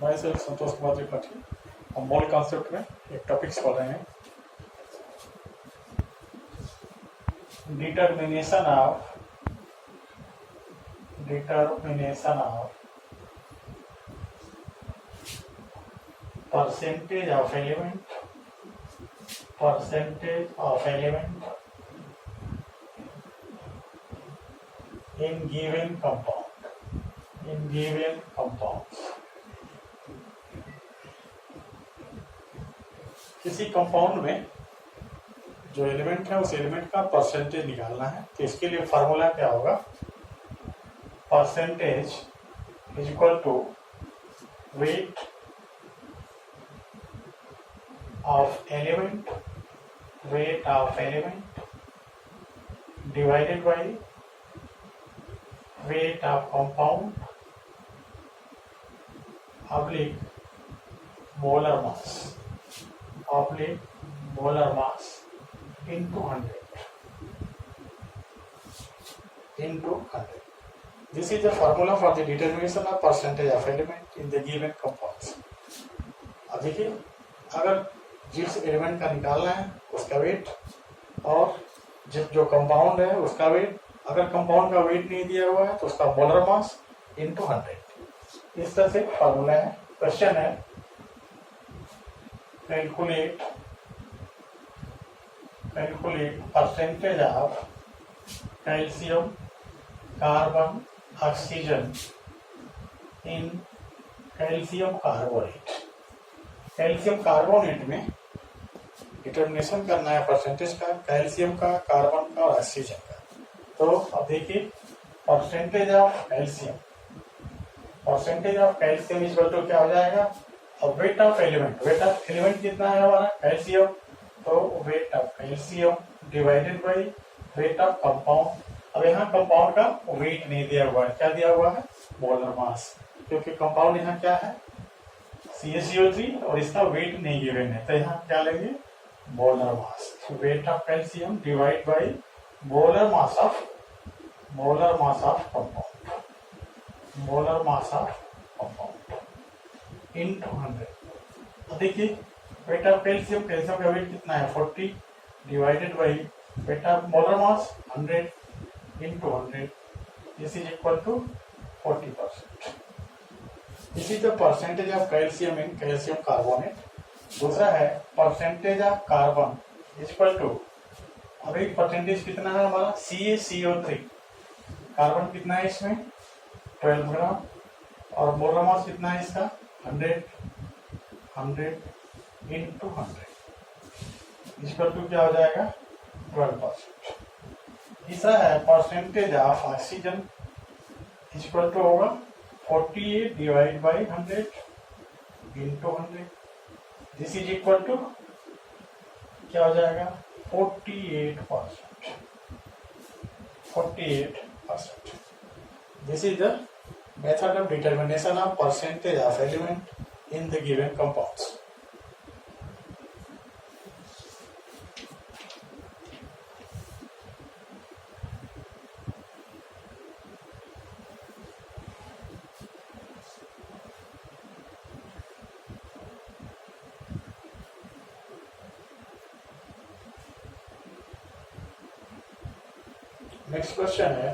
मैं सिर्फ संतोष कुमार त्रिपाठी। हम मोल कॉन्सेप्ट में एक टॉपिक्स पढ़ रहे हैं, determination of percentage of element in given compounds। किसी कंपाउंड में जो एलिमेंट है उस एलिमेंट का परसेंटेज निकालना है। तो इसके लिए फार्मूला क्या होगा? Percentage is equal to weight of element divided by weight of compound oblique molar mass into 100 This is the formula for the determination of percentage of element in the given compounds। अब देखिए, अगर जिस element का निकालना है उसका wait और जो कंपाउंड है उसका वेट, अगर कंपाउंड का वेट नहीं दिया हुआ है तो उसका मोलर मास इंटू 100। इस तरह से फॉर्मूला है। क्वेश्चन है calculate percentage of calcium carbon oxygen in calcium carbonate. Calcium carbonate में डिटर्मिनेशन करना है परसेंटेज का, कैल्शियम का, कार्बन का और ऑक्सीजन का। तो अब देखिए, percentage of calcium is equal to क्या हो जाएगा? अब वेट ऑफ एलिमेंट कितना है हमारा? कैल्शियम। तो wait of calcium divided by weight of compound. अब यहाँ कंपाउंड का वेट नहीं दिया हुआ है, क्या दिया हुआ है? Molar mass. क्योंकि कंपाउंड यहाँ क्या है? CaCO3 और इसका वेट नहीं गिवन है, तो यहाँ क्या लेंगे? Molar mass. Weight of calcium divide by molar mass of compound into 100। देखिए, वेट ऑफ कैल्शियम का वेट कितना है? 40 divided by weight of molar mass 100 into 100। This is equal to 40%। This is the percentage of calcium in calcium carbonate. दूसरा है percentage of carbon is equal to, अभी percentage कितना है हमारा? CaCO3। Carbon कितना है इसमें? 12 ग्राम। और मोलर मास कितना है इसका? 100 इंटू 100। इस पर टू क्या हो जाएगा? 12%। तीसरा है percentage of oxygen equal to होगा 48 divide by 100 into 100। This is equal to क्या हो जाएगा? 48%। This is the method of determination of percentage of element in the given compounds। Next question है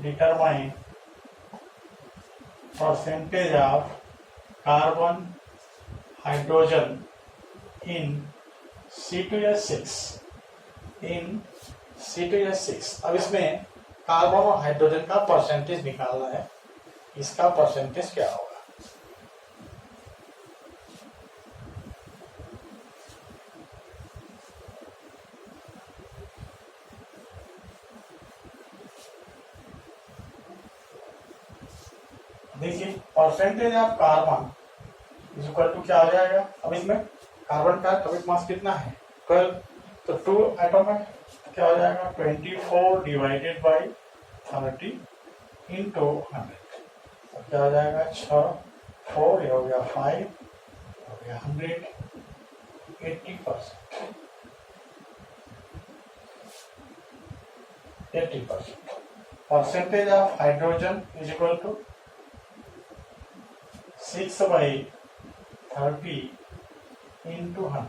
determine percentage of carbon hydrogen in C2H6। अब इसमें carbon और hydrogen का percentage निकालना है। इसका परसेंटेज क्या होगा? देखिए, percentage of carbon is equal to क्या हो जाएगा? अब इसमें कार्बन का एटॉमिक मास कितना है? 12। तो 2 एटम है, क्या हो जाएगा? 24 डिवाइडेड बाई 30 इंटू 100। क्या हो जाएगा? 6 4, ये हो गया 5, हो गया 100, 80%, 80%. Percentage of hydrogen is equal to 6/30 into 100.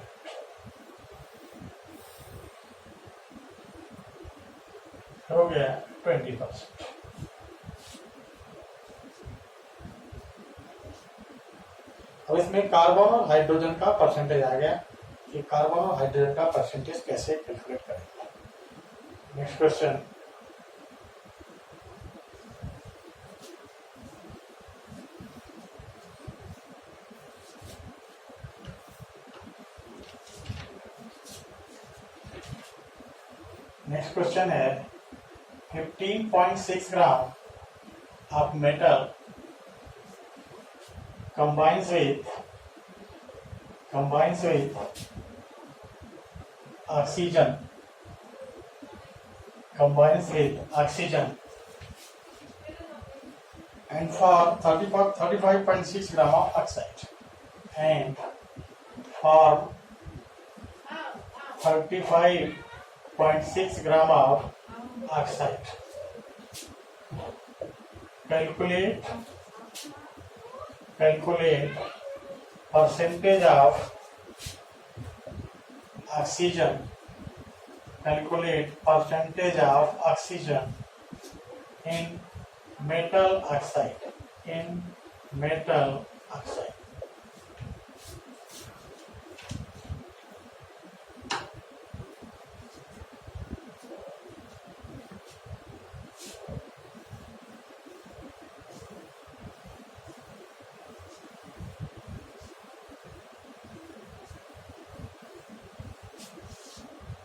हो गया 20%. अब इसमें कार्बन और हाइड्रोजन का परसेंटेज आ गया कि कार्बन और हाइड्रोजन का परसेंटेज कैसे कैलकुलेट करेंगे. Next question. नेक्स्ट क्वेश्चन है 15.6 ग्राम of metal combines with oxygen and for 35.6 gram of oxide and for 35.6 gram of oxide. Calculate percentage of oxygen. Calculate percentage of oxygen in metal oxide.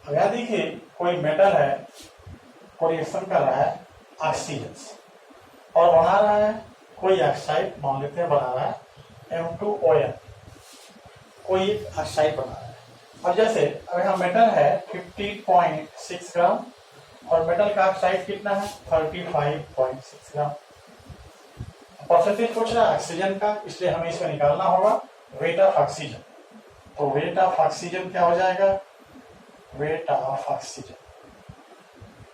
अब यहाँ देखिए कोई metal है और reaction कर रहा है ऑक्सीजन से और बना रहा है कोई ऑक्साइड, मान लेते हैं बना रहा है M2ON, कोई ऑक्साइड बना रहा है. अब जैसे अब यहाँ मेटल है 15.6 ग्राम और मेटल का ऑक्साइड कितना है 35.6 ग्राम. परसेंटेज पूछ रहा है ऑक्सीजन का, इसलिए हमें इसमें निकालना होगा वेट ऑफ ऑक्सीजन. तो वेट ऑफ ऑक्सीजन क्या हो जाएगा, वेट ऑफ ऑक्सीजन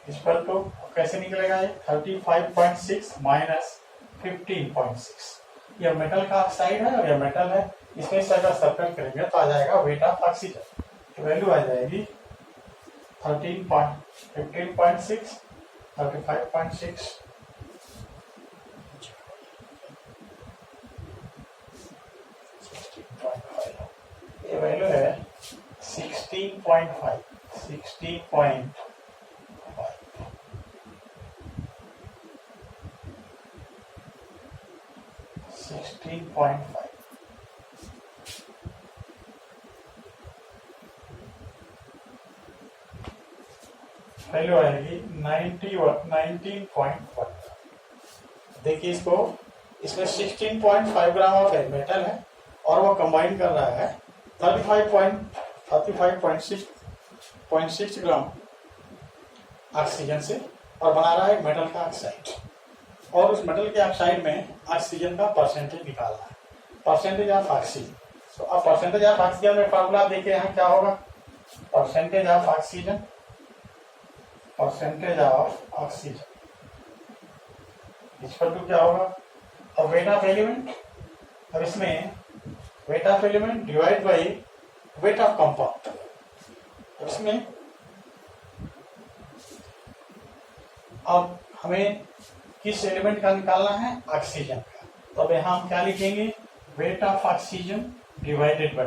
इस पर तो कैसे निकलेगा ये 35.6 माइनस 15.6. यह मेटल का ऑक्साइड है और यह मेटल है, इसमें से अगर सब्ट्रैक्ट करेंगे तो आ जाएगा वेट ऑफ ऑक्सीजन. तो वैल्यू आ जाएगी 15.6 35.6 ये वैल्यू है 16.5. वैल्यू आएगी 19.1. देखिए इसको, इसमें 16.5 ग्राम ऑफ मेटल है और वो कंबाइन कर रहा है 35.6 ग्राम ऑक्सीजन से और बना रहा है मेटल का ऑक्साइड. और उस मेटल के ऑक्साइड में ऑक्सीजन का परसेंटेज निकालना है, परसेंटेज ऑफ ऑक्सीजन. तो अब परसेंटेज ऑफ ऑक्सीजन में फॉर्मूला देखिए यहाँ क्या होगा, परसेंटेज ऑफ ऑक्सीजन इस पर तो क्या होगा. अब वेट ऑफ एलिमेंट, अब इसमें wait of element divide by weight of compound. इसमें अब हमें किस एलिमेंट का निकालना है, ऑक्सीजन का. तो अब यहाँ हम क्या लिखेंगे, wait of oxygen divided by.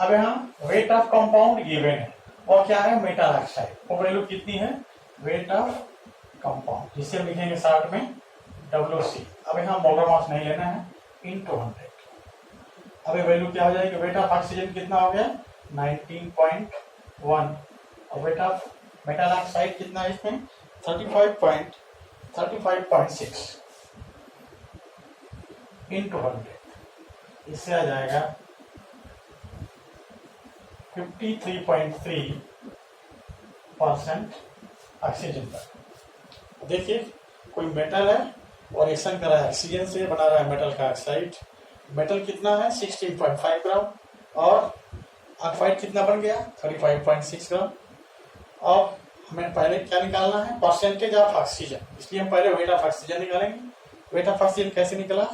अब यहाँ वेट ऑफ कंपाउंड गिवन है और क्या है, मेटल ऑक्साइड. वो वैल्यू कितनी है, वेट ऑफ कंपाउंड, जिसे हम लिखेंगे शॉर्ट में WC. अब यहाँ मोलर मास नहीं लेना है, into 100. अब ये वैल्यू क्या हो जाएगी, वेट ऑफ ऑक्सीजन कितना हो गया 19.1 और वेट ऑफ मेटल ऑक्साइड कितना है इसमें 35.6 into 100. इससे आ जाएगा 53.3% ऑक्सीजन का. देखिए कोई मेटल है और रिएक्शन कर रहा है ऑक्सीजन से, बना रहा है मेटल का ऑक्साइड मेटल कितना है 16.5 ग्राम और ऑक्साइड कितना बन गया 35.6 ग्राम। अब हमें पहले क्या निकालना है परसेंटेज ऑफ ऑक्सीजन, इसलिए हम पहले वेट ऑफ ऑक्सीजन निकालेंगे। वेट ऑफ ऑक्सीजन कैसे निकला,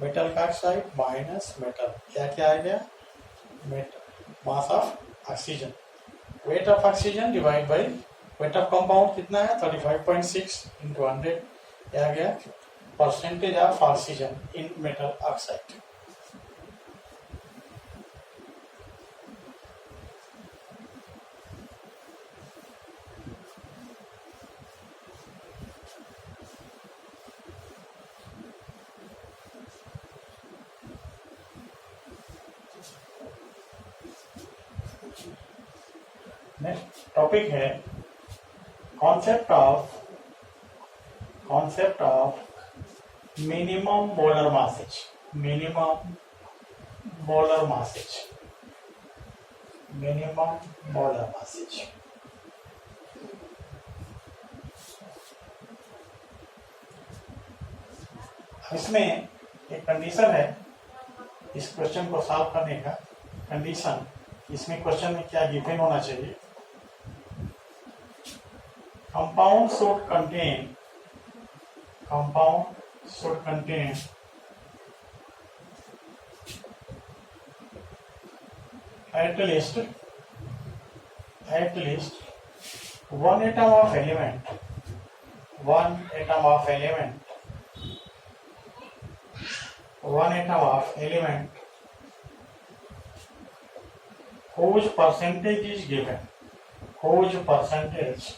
मेटल का ऑक्साइड माइनस मेटल, क्या आ गया metal mass of oxygen. Weight of oxygen divide by weight of compound कितना है 35.6 इंटू 100 आ गया percentage of oxygen in metal oxide. Next topic है concept of minimum molar masses. Minimum molar masses, minimum molar masses. इसमें एक condition है इस question को सॉल्व करने का। कंडीशन इसमें क्वेश्चन में क्या गिवन होना चाहिए, compound should contain at least one atom of element, whose percentage is given, whose percentage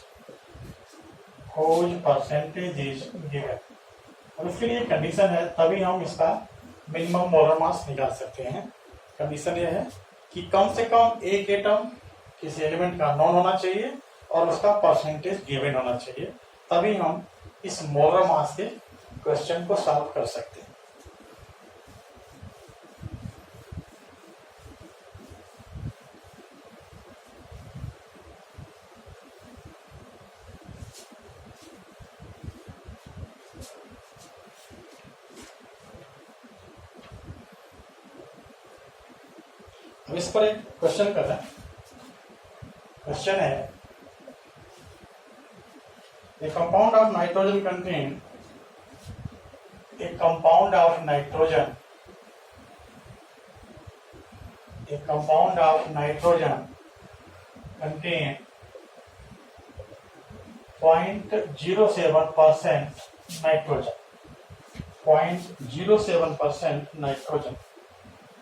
is given। अब इसके लिए कंडीशन है तभी हम इसका मिनिमम मोलर मास निकाल सकते हैं। कंडीशन ये है कि कम से कम एक एटम किसी एलिमेंट का नॉन होना चाहिए और उसका परसेंटेज गिवन होना चाहिए, तभी हम इस मोलर मास के क्वेश्चन को सॉल्व कर सकते हैं। अब इस पर एक क्वेश्चन कर रहे हैं। क्वेश्चन है ए compound of nitrogen contain, A compound of nitrogen contain 0.07% nitrogen, 0.07% nitrogen.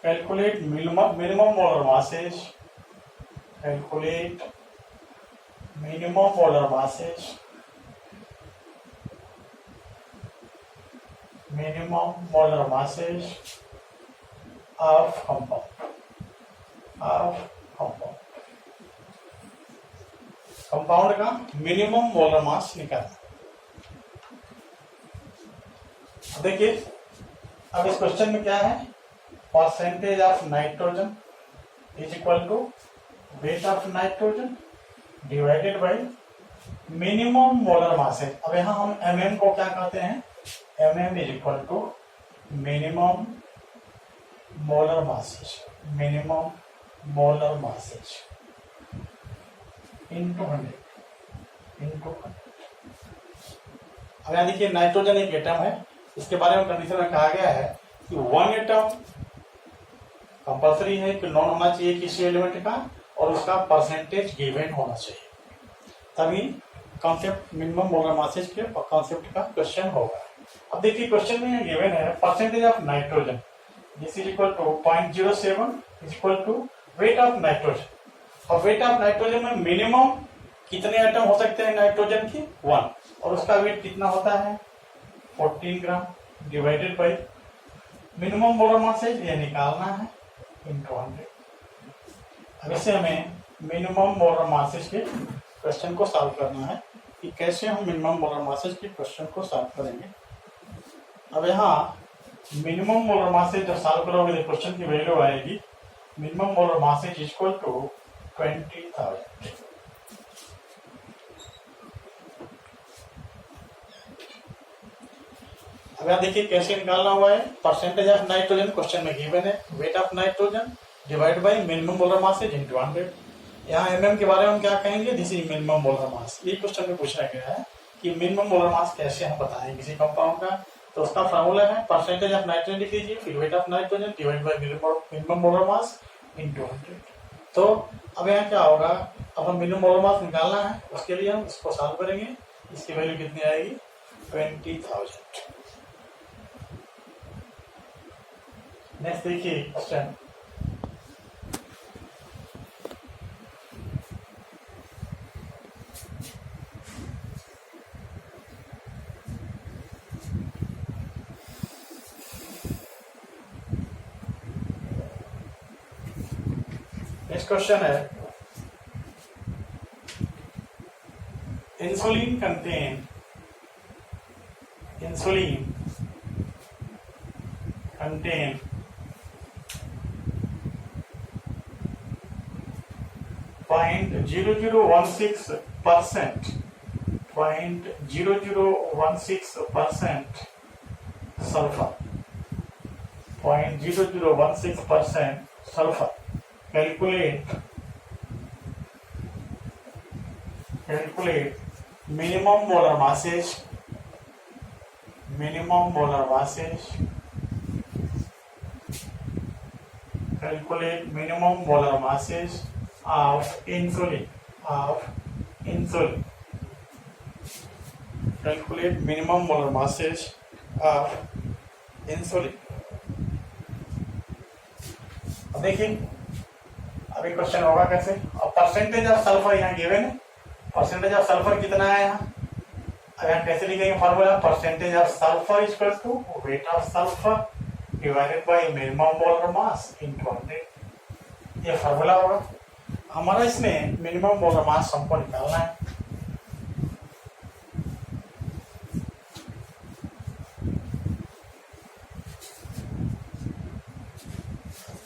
Calculate minimum molar masses. Calculate minimum molar masses. Minimum molar masses of compound. Compound का मिनिमम मोलर मास निकालना। देखिए अब इस क्वेश्चन में क्या है, percentage of nitrogen is equal to weight of nitrogen divided by minimum molar mass है। अब यहाँ हम mm को क्या कहते हैं, mm is equal to minimum molar masses, minimum molar masses into 100। अब यहाँ देखिए नाइट्रोजन एक एटम है, इसके बारे में कंडीशन में कहा गया है कि वन एटम कंपल्सरी है कि नॉन होना चाहिए किसी एलिमेंट का और उसका परसेंटेज गिवन होना चाहिए, तभी कॉन्सेप्ट मिनिमम मोलर मासेज के कॉन्सेप्ट का क्वेश्चन होगा। अब देखिए क्वेश्चन में गिवन है percentage of nitrogen this is equal to 0.07 is equal to weight of nitrogen. और वेट ऑफ नाइट्रोजन में मिनिमम कितने एटम हो सकते हैं नाइट्रोजन की 1, और उसका वेट कितना होता है 14 gram divided by minimum molar masses ये निकालना है इंटू 100। अब इससे हमें मिनिमम मोलर मासेज के क्वेश्चन को सॉल्व करना है कि कैसे हम मिनिमम मोलर मासेज के क्वेश्चन को सॉल्व करेंगे। अब यहाँ मिनिमम मोलर मासेज जब सॉल्व करोगे तो क्वेश्चन की वैल्यू आएगी minimum molar masses equal to 20,000। अब यहाँ देखिए कैसे निकालना हुआ है, परसेंटेज ऑफ नाइट्रोजन क्वेश्चन में गिवन है, wait of nitrogen divide by minimum molar mass is into 100। यहाँ एमएम के बारे में हम क्या कहेंगे, दिस इज मिनिमम मोलर मास। ये क्वेश्चन में पूछा गया है कि मिनिमम मोलर मास कैसे हम बताएं किसी कंपाउंड का, तो उसका फॉर्मूला है परसेंटेज ऑफ नाइट्रोजन लिख लीजिए, फिर wait of nitrogen divide by minimum molar mass into 100। तो अब यहाँ क्या होगा, अब हम मिनिमम मोलर मास निकालना है, उसके लिए हम इसको सॉल्व करेंगे। इसकी वैल्यू कितनी आएगी, 20,000। नेक्स्ट देखिए क्वेश्चन, नेक्स्ट क्वेश्चन है insulin contain 0.0016% sulfur, 0.0016% sulfur. Calculate minimum molar masses calculate minimum molar masses of insulin calculate minimum molar masses of insulin। अब देखिए अभी क्वेश्चन होगा कैसे, अब परसेंटेज ऑफ सल्फर यहाँ गिवन है, परसेंटेज ऑफ सल्फर कितना है यहाँ, अब यहाँ कैसे लिखेंगे formula, percentage of sulphur equal to weight of sulphur divided by minimum molar mass into 100, ये फॉर्मूला होगा हमारा। इसमें मिनिमम मोलर मास हमको निकालना है।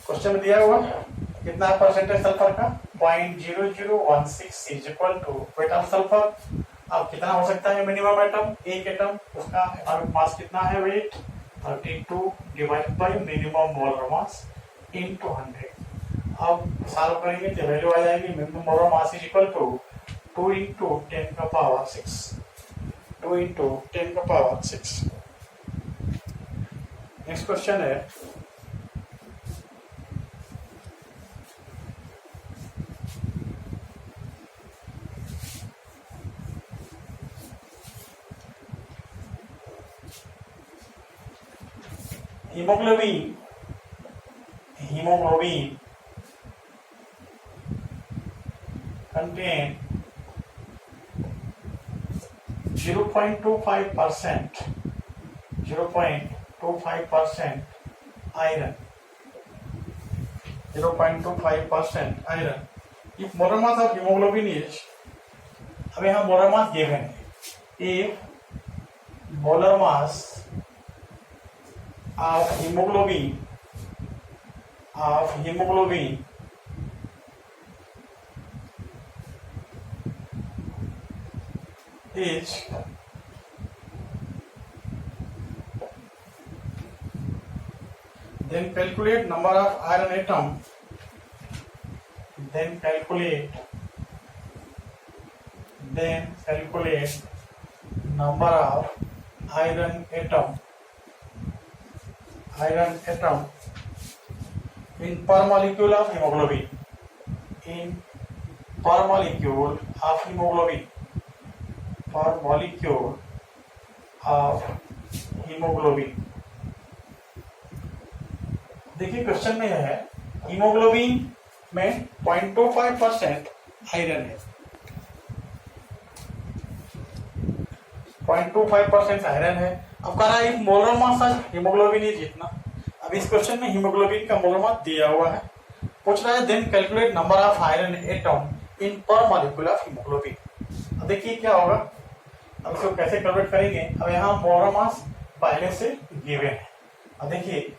क्वेश्चन दिया हुआ कितना परसेंटेज सल्फर का, 0.0016 is equal to weight of sulphur. अब कितना हो सकता है मिनिमम एटम, एक एटम, उसका एटॉमिक मास कितना है, weight 32 divide by minimum molar mass into 100। अब सॉल्व करेंगे तो वैल्यू आ जाएगी, minimum molar mass is equal to 2 into 10 का पावर 6, 2 into 10 का पावर 6। नेक्स्ट क्वेश्चन है hemoglobin contain 0.25% iron, 0.25% iron। If molar mass of hemoglobin is, अब यहाँ molar mass given है, if molar mass of hemoglobin is then calculate number of iron atom, then calculate number of iron atom in per molecule of hemoglobin, per molecule of hemoglobin। देखिए question में है haemoglobin में 0.25% iron है, 0.25% iron है। अब कह रहा है मोलर मास हीमोग्लोबिन इज इतना। अब इस क्वेश्चन में हीमोग्लोबिन का मोलर मास दिया हुआ है, पूछ रहा है then calculate number of iron atom in per molecule of haemoglobin. अब देखिए क्या होगा, अब इसको कैसे कैलकुलेट करेंगे। अब यहाँ मोलर मास पहले से गिवन है। अब देखिए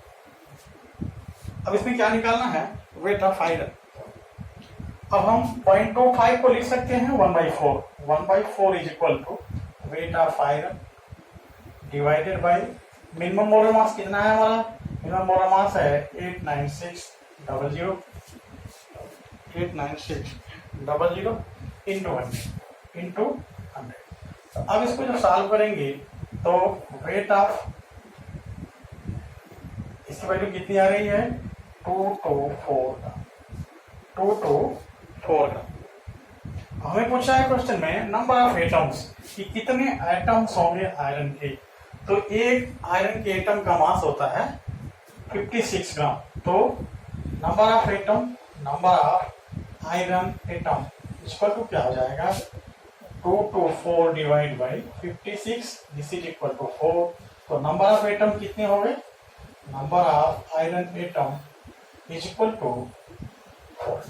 अब इसमें क्या निकालना है, वेट ऑफ आयरन। अब हम 0.25 को लिख सकते हैं 1/4, 1/4 is equal to weight of iron divided by minimum molar mass कितना है हमारा? मिनिमम मोलर मास है 89600 इंटू 100। अब इसको जब सॉल्व करेंगे तो रेट ऑफ, इसकी वैल्यू कितनी आ रही है? 224 का। हमें पूछा है क्वेश्चन में नंबर ऑफ एटम्स, कि कितने एटम्स होंगे आयरन के। तो एक आयरन के एटम का मास होता है 56 ग्राम। तो number of iron atom equal to क्या हो जाएगा? 224 divide by 56, this is equal to 4। तो नंबर ऑफ एटम कितने हो गए? Number of iron atom is equal to 4।